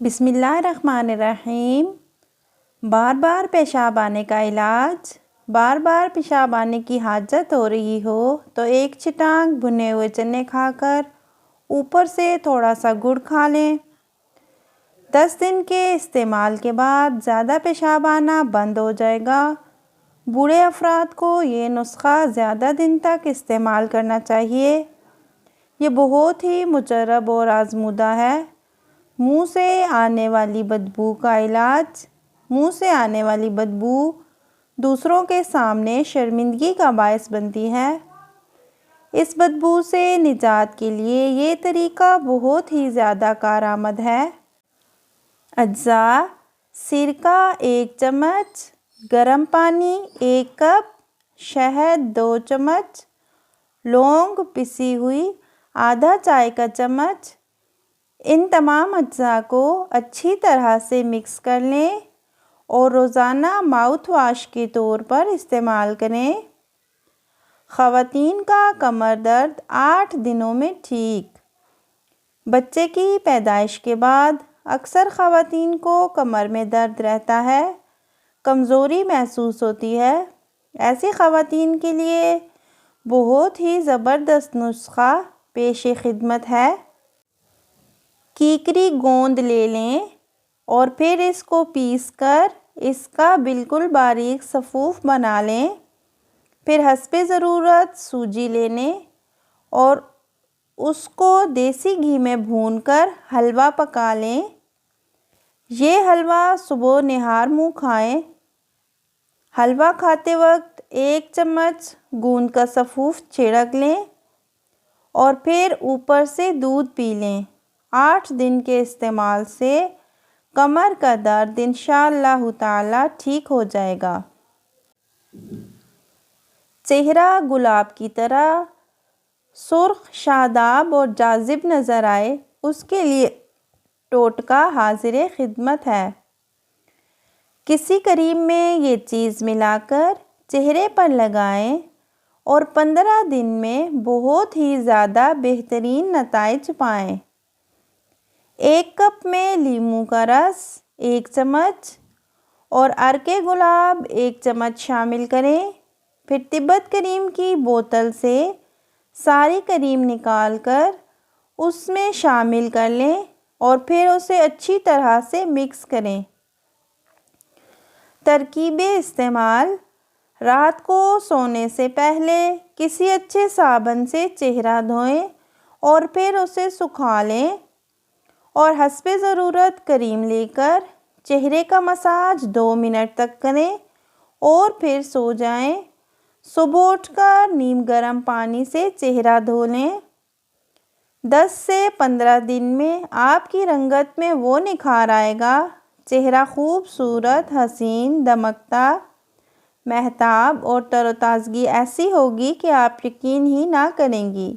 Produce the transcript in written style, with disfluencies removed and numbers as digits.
بسم اللہ الرحمن الرحیم۔ بار بار پیشاب آنے کا علاج۔ بار بار پیشاب آنے کی حاجت ہو رہی ہو تو ایک چٹانگ بھنے ہوئے چنے کھا کر اوپر سے تھوڑا سا گڑ کھا لیں۔ 10 دن کے استعمال کے بعد زیادہ پیشاب آنا بند ہو جائے گا۔ بوڑھے افراد کو یہ نسخہ زیادہ دن تک استعمال کرنا چاہیے۔ یہ بہت ہی مجرب اور آزمودہ ہے۔ منہ سے آنے والی بدبو کا علاج۔ منہ سے آنے والی بدبو دوسروں کے سامنے شرمندگی کا باعث بنتی ہے۔ اس بدبو سے نجات کے لیے یہ طریقہ بہت ہی زیادہ کارآمد ہے۔ اجزاء: سرکہ 1 چمچ، گرم پانی 1 کپ، شہد 2 چمچ، لونگ پسی ہوئی آدھا چائے کا چمچ۔ ان تمام اجزاء کو اچھی طرح سے مکس کر لیں اور روزانہ ماؤتھ واش کے طور پر استعمال کریں۔ خواتین کا کمر درد 8 دنوں میں ٹھیک۔ بچے کی پیدائش کے بعد اکثر خواتین کو کمر میں درد رہتا ہے، کمزوری محسوس ہوتی ہے۔ ایسی خواتین کے لیے بہت ہی زبردست نسخہ پیش خدمت ہے۔ کیکری گوند لے لیں اور پھر اس کو پیس کر اس کا بالکل باریک صفوف بنا لیں۔ پھر حسب ضرورت سوجی لے لیں اور اس کو دیسی گھی میں بھون کر حلوہ پکا لیں۔ یہ حلوہ صبح نہار منہ کھائیں۔ حلوہ کھاتے وقت 1 چمچ گوند کا صفوف چھڑک لیں اور پھر اوپر سے دودھ پی لیں۔ 8 دن کے استعمال سے کمر کا درد انشاءاللہ تعالی ٹھیک ہو جائے گا۔ چہرہ گلاب کی طرح سرخ، شاداب اور جاذب نظر آئے، اس کے لیے ٹوٹکا حاضر خدمت ہے۔ کسی کریم میں یہ چیز ملا کر چہرے پر لگائیں اور 15 دن میں بہت ہی زیادہ بہترین نتائج پائیں۔ 1 کپ میں لیموں کا رس 1 چمچ اور عرق گلاب 1 چمچ شامل کریں۔ پھر طبت کریم کی بوتل سے ساری کریم نکال کر اس میں شامل کر لیں اور پھر اسے اچھی طرح سے مکس کریں۔ ترکیب استعمال: رات کو سونے سے پہلے کسی اچھے صابن سے چہرہ دھوئیں اور پھر اسے سکھا لیں اور حسب ضرورت کریم لے کر چہرے کا مساج 2 منٹ تک کریں اور پھر سو جائیں۔ صبح اٹھ کر نیم گرم پانی سے چہرہ دھو لیں۔ 10 سے 15 دن میں آپ کی رنگت میں وہ نکھار آئے گا، چہرہ خوبصورت، حسین، دمکتا، مہتاب اور تر و تازگی ایسی ہوگی کہ آپ یقین ہی نہ کریں گی۔